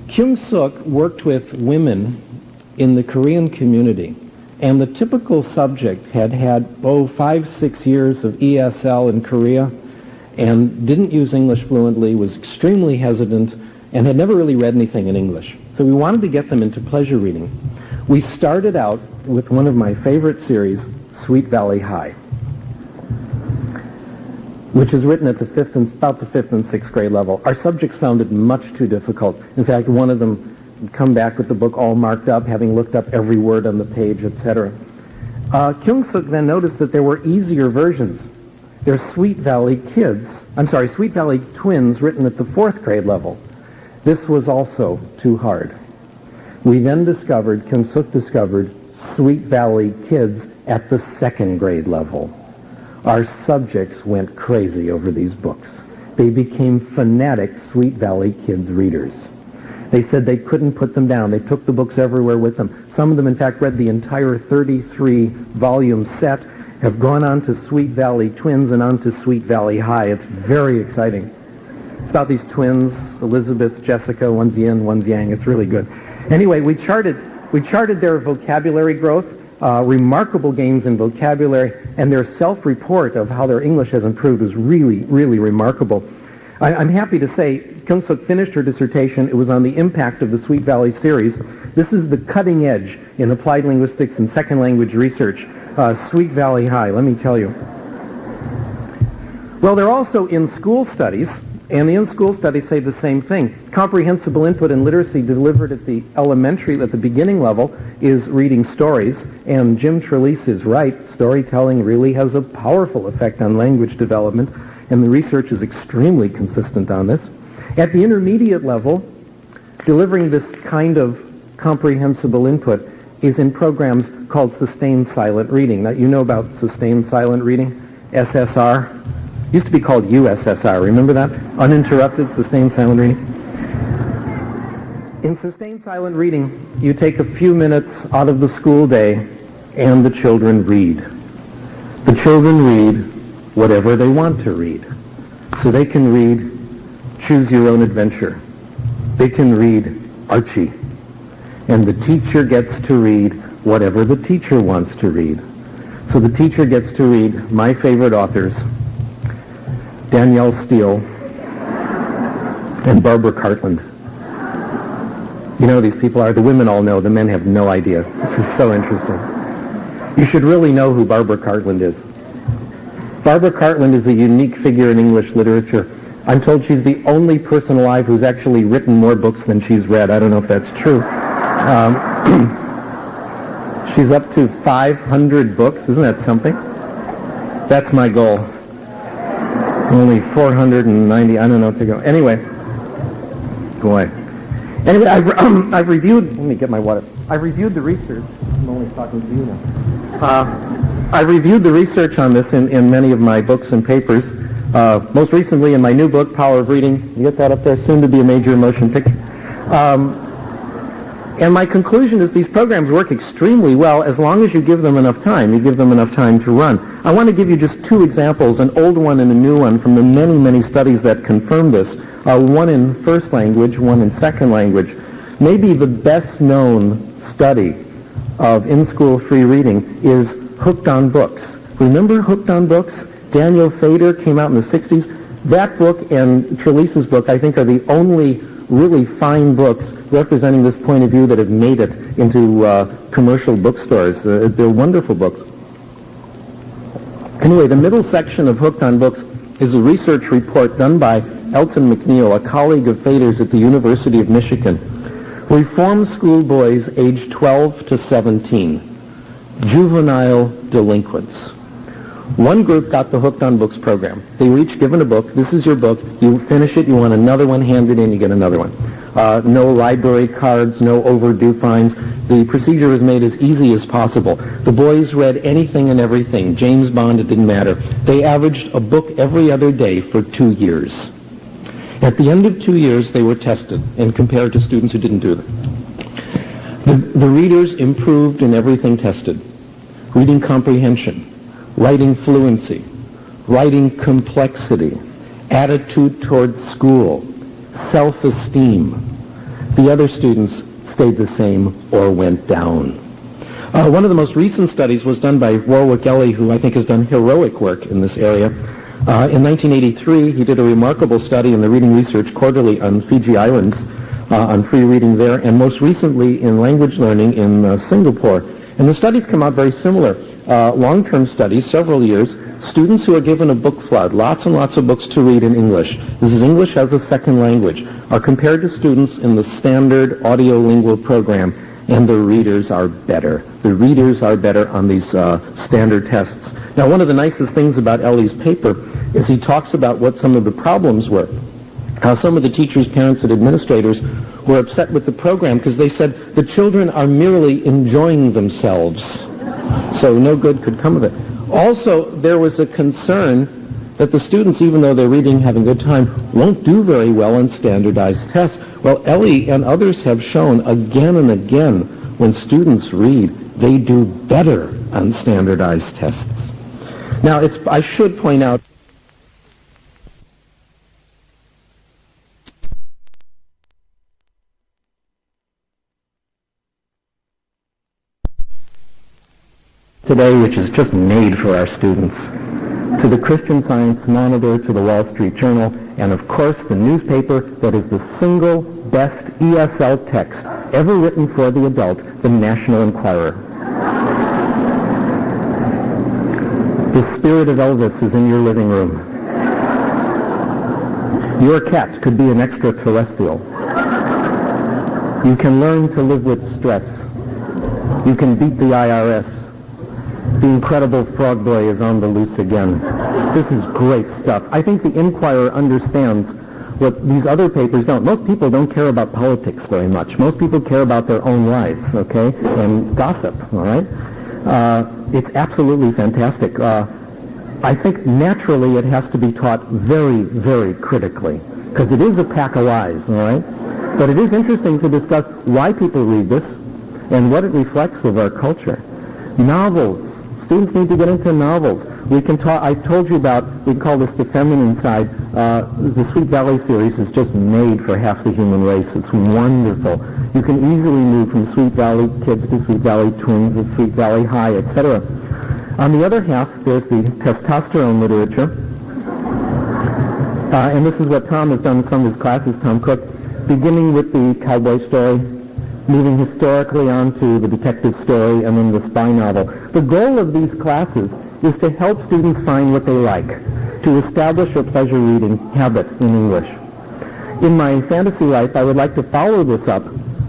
Kyung-suk worked with women in the Korean community, and the typical subject had 5-6 years of ESL in Korea and didn't use English fluently, was extremely hesitant, and had never really read anything in English. So we wanted to get them into pleasure reading. We started out with one of my favorite series, Sweet Valley High, which is written at about the 5th and 6th grade level. Our subjects found it much too difficult. In fact, one of them would come back with the book all marked up, having looked up every word on the page, etc. Kyung-suk then noticed that there were easier versions. There's Sweet Valley Twins, written at the 4th grade level. This was also too hard. We then Kyung-suk discovered Sweet Valley Kids at the 2nd grade level. Our subjects went crazy over these books. They became fanatic Sweet Valley Kids readers. They said they couldn't put them down. They took the books everywhere with them. Some of them, in fact, read the entire 33-volume set, have gone on to Sweet Valley Twins and on to Sweet Valley High. It's very exciting. It's about these twins, Elizabeth, Jessica, one's yin, one's yang. It's really good. Anyway, we charted their vocabulary growth, remarkable gains in vocabulary, and their self-report of how their English has improved is really, really remarkable. I'm happy to say Kyung-suk finished her dissertation. It was on the impact of the Sweet Valley series. This is the cutting edge in applied linguistics and second language research. Sweet Valley High, let me tell you. Well, they're also in school studies, and the in-school studies say the same thing. Comprehensible input and literacy delivered at the beginning level is reading stories, and Jim Trelease is right. Storytelling really has a powerful effect on language development, and the research is extremely consistent on this. At the intermediate level, delivering this kind of comprehensible input is in programs called sustained silent reading. Now, you know about sustained silent reading, SSR. Used to be called USSR, remember that? Uninterrupted Sustained Silent Reading. In Sustained Silent Reading, you take a few minutes out of the school day and the children read. The children read whatever they want to read. So they can read Choose Your Own Adventure. They can read Archie. And the teacher gets to read whatever the teacher wants to read. So the teacher gets to read my favorite authors, Danielle Steele and Barbara Cartland. You know who these people are? The women all know. The men have no idea. This is so interesting. You should really know who Barbara Cartland is. Barbara Cartland is a unique figure in English literature. I'm told she's the only person alive who's actually written more books than she's read. I don't know if that's true. She's up to 500 books. Isn't that something? That's my goal. Only 490, I don't know to go. Anyway, boy. Anyway, I've reviewed, let me get my water. I've reviewed the research. I'm only talking to you now. I've reviewed the research on this in many of my books and papers. Most recently in my new book, Power of Reading. You get that up there? Soon to be a major motion picture. And my conclusion is these programs work extremely well as long as you give them enough time. You give them enough time to run. I want to give you just two examples, an old one and a new one, from the many, many studies that confirm this. One in first language, one in second language. Maybe the best known study of in-school free reading is Hooked on Books. Remember Hooked on Books? Daniel Fader came out in the 60s. That book and Trelease's book, I think, are the only really fine books representing this point of view that have made it into commercial bookstores. They're wonderful books. Anyway, the middle section of Hooked on Books is a research report done by Elton McNeil, a colleague of Fader's at the University of Michigan. Reformed schoolboys aged 12 to 17, juvenile delinquents. One group got the Hooked on Books program. They were each given a book. This is your book. You finish it. You want another one handed in. You get another one. No library cards, no overdue fines. The procedure was made as easy as possible. The boys read anything and everything. James Bond, it didn't matter. They averaged a book every other day for 2 years. At the end of 2 years, they were tested and compared to students who didn't do them. The readers improved in everything tested. Reading comprehension, writing fluency, writing complexity, attitude towards school, self-esteem. The other students stayed the same or went down. One of the most recent studies was done by Warwick Ellie, who I think has done heroic work in this area. In 1983, he did a remarkable study in the Reading Research Quarterly on Fiji Islands, on free reading there, and most recently in language learning in Singapore. And the studies come out very similar. Long-term studies, several years, students who are given a book flood, lots and lots of books to read in English, this is English as a second language, are compared to students in the standard audiolingual program, and the readers are better. The readers are better on these standard tests. Now, one of the nicest things about Ellie's paper is he talks about what some of the problems were. How some of the teachers, parents, and administrators were upset with the program because they said the children are merely enjoying themselves, so no good could come of it. Also, there was a concern that the students, even though they're reading, having a good time, won't do very well on standardized tests. Well, Ellie and others have shown again and again when students read, they do better on standardized tests. Now, I should point out today, which is just made for our students, to the Christian Science Monitor, to the Wall Street Journal, and of course the newspaper that is the single best ESL text ever written for the adult, the National Enquirer. The spirit of Elvis is in your living room. Your cat could be an extraterrestrial. You can learn to live with stress. You can beat the IRS. The Incredible Frog Boy is on the loose again. This is great stuff. I think the Inquirer understands what these other papers don't. Most people don't care about politics very much. Most people care about their own lives, okay, and gossip, all right? It's absolutely fantastic. I think naturally it has to be taught very, very critically, because it is a pack of lies, all right? But it is interesting to discuss why people read this and what it reflects of our culture. Novels. Students need to get into novels. We can talk. I told you about. We call this the feminine side. The Sweet Valley series is just made for half the human race. It's wonderful. You can easily move from Sweet Valley Kids to Sweet Valley Twins to Sweet Valley High, etc. On the other half, there's the testosterone literature, and this is what Tom has done in some of his classes. Tom Cook, beginning with the cowboy story, moving historically on to the detective story, and then the spy novel. The goal of these classes is to help students find what they like, to establish a pleasure reading habit in English. In my fantasy life, I would like to follow this up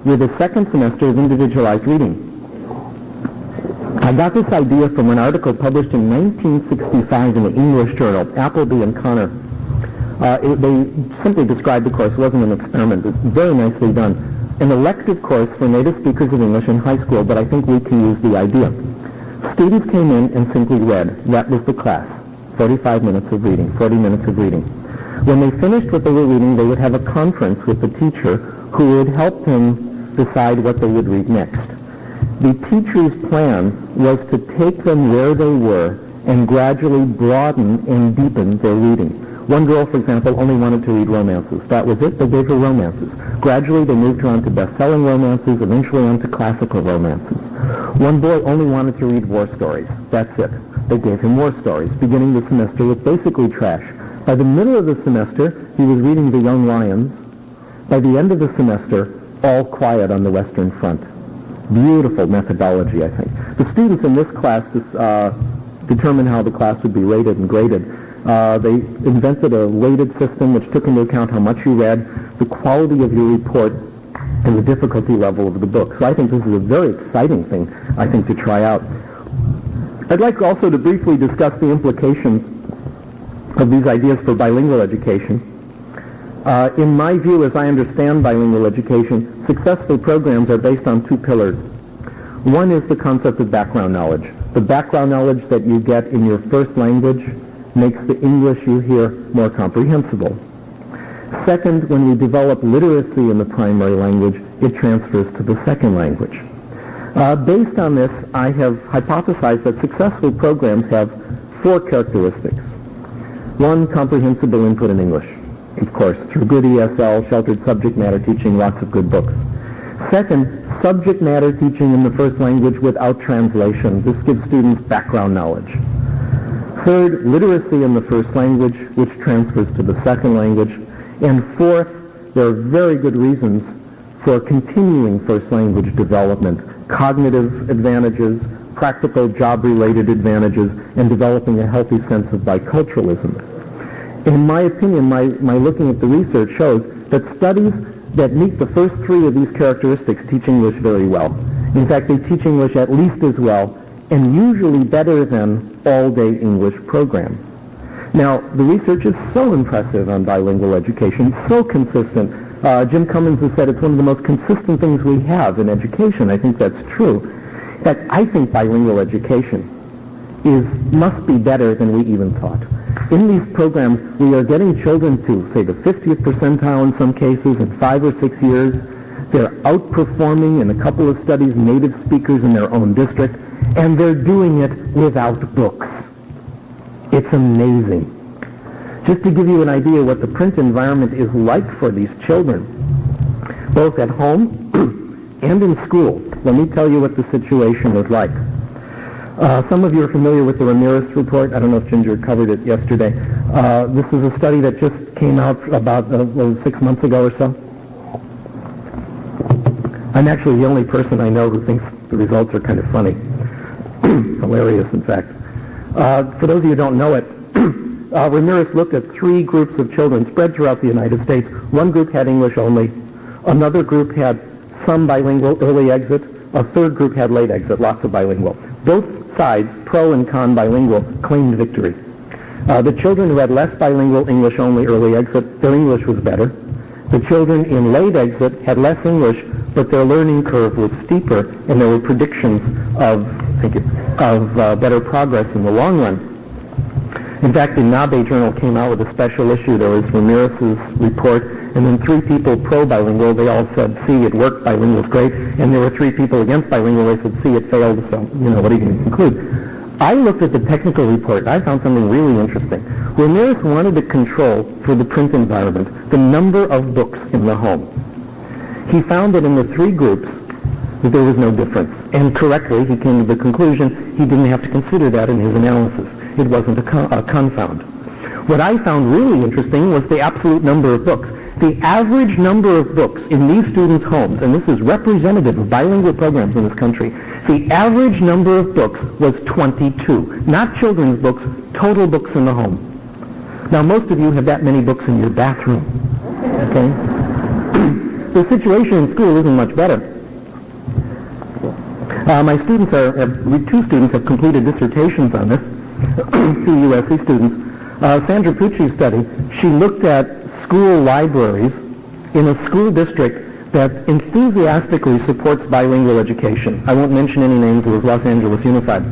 with a second semester of individualized reading. I got this idea from an article published in 1965 in the English Journal, Appleby and Connor. They simply described the course. It wasn't an experiment. It's very nicely done. An elective course for native speakers of English in high school, but I think we can use the idea. Students came in and simply read. That was the class. 45 minutes of reading, 40 minutes of reading. When they finished what they were reading, they would have a conference with the teacher who would help them decide what they would read next. The teacher's plan was to take them where they were and gradually broaden and deepen their reading. One girl, for example, only wanted to read romances. That was it. They gave her romances. Gradually, they moved her on to best-selling romances, eventually on to classical romances. One boy only wanted to read war stories. That's it. They gave him war stories, beginning the semester with basically trash. By the middle of the semester, he was reading The Young Lions. By the end of the semester, All Quiet on the Western Front. Beautiful methodology, I think. The students in this class determined how the class would be rated and graded. They invented a weighted system which took into account how much you read, the quality of your report, and the difficulty level of the book. So I think this is a very exciting thing, I think, to try out. I'd like also to briefly discuss the implications of these ideas for bilingual education. In my view, as I understand bilingual education, successful programs are based on two pillars. One is the concept of background knowledge. The background knowledge that you get in your first language makes the English you hear more comprehensible. Second, when you develop literacy in the primary language, it transfers to the second language. Based on this, I have hypothesized that successful programs have four characteristics. One, comprehensible input in English. of course, through good ESL, sheltered subject matter teaching, lots of good books. Second, subject matter teaching in the first language without translation. This gives students background knowledge. Third, literacy in the first language, which transfers to the second language. And fourth, there are very good reasons for continuing first language development, cognitive advantages, practical job-related advantages, and developing a healthy sense of biculturalism. In my opinion, my looking at the research shows that studies that meet the first three of these characteristics teach English very well. In fact, they teach English at least as well, and usually better than all-day English program. Now, the research is so impressive on bilingual education, so consistent. Jim Cummins has said it's one of the most consistent things we have in education. I think that's true. In fact, I think bilingual education must be better than we even thought. In these programs, we are getting children to, say, the 50th percentile in some cases in 5 or 6 years. They're outperforming, in a couple of studies, native speakers in their own district, and they're doing it without books. It's amazing. Just to give you an idea what the print environment is like for these children, both at home and in schools, let me tell you what the situation is like. Some of you are familiar with the Ramirez report. I don't know if Ginger covered it yesterday. This is a study that just came out about 6 months ago or so. I'm actually the only person I know who thinks the results are kind of funny. Hilarious, in fact. For those of you who don't know it, Ramirez looked at 3 groups of children spread throughout the United States. One group had English only. Another group had some bilingual early exit. A third group had late exit, lots of bilingual. Both sides, pro and con bilingual, claimed victory. The children who had less bilingual English only early exit, their English was better. The children in late exit had less English, but their learning curve was steeper, and there were predictions of better progress in the long run. In fact, the NABE journal came out with a special issue. There was Ramirez's report, and then 3 people pro-bilingual. They all said, see, it worked, bilingual's great. And there were 3 people against bilingual. They said, see, it failed, so, what are you going to conclude? I looked at the technical report, and I found something really interesting. Ramirez wanted to control, for the print environment, the number of books in the home. He found that in the 3 groups, that there was no difference. And correctly, he came to the conclusion he didn't have to consider that in his analysis. It wasn't a confound. What I found really interesting was the absolute number of books. The average number of books in these students' homes, and this is representative of bilingual programs in this country, the average number of books was 22. Not children's books, total books in the home. Now, most of you have that many books in your bathroom. Okay? The situation in school isn't much better. My students 2 students have completed dissertations on this, 2 USC students. Sandra Pucci's study, she looked at school libraries in a school district that enthusiastically supports bilingual education. I won't mention any names, it was Los Angeles Unified.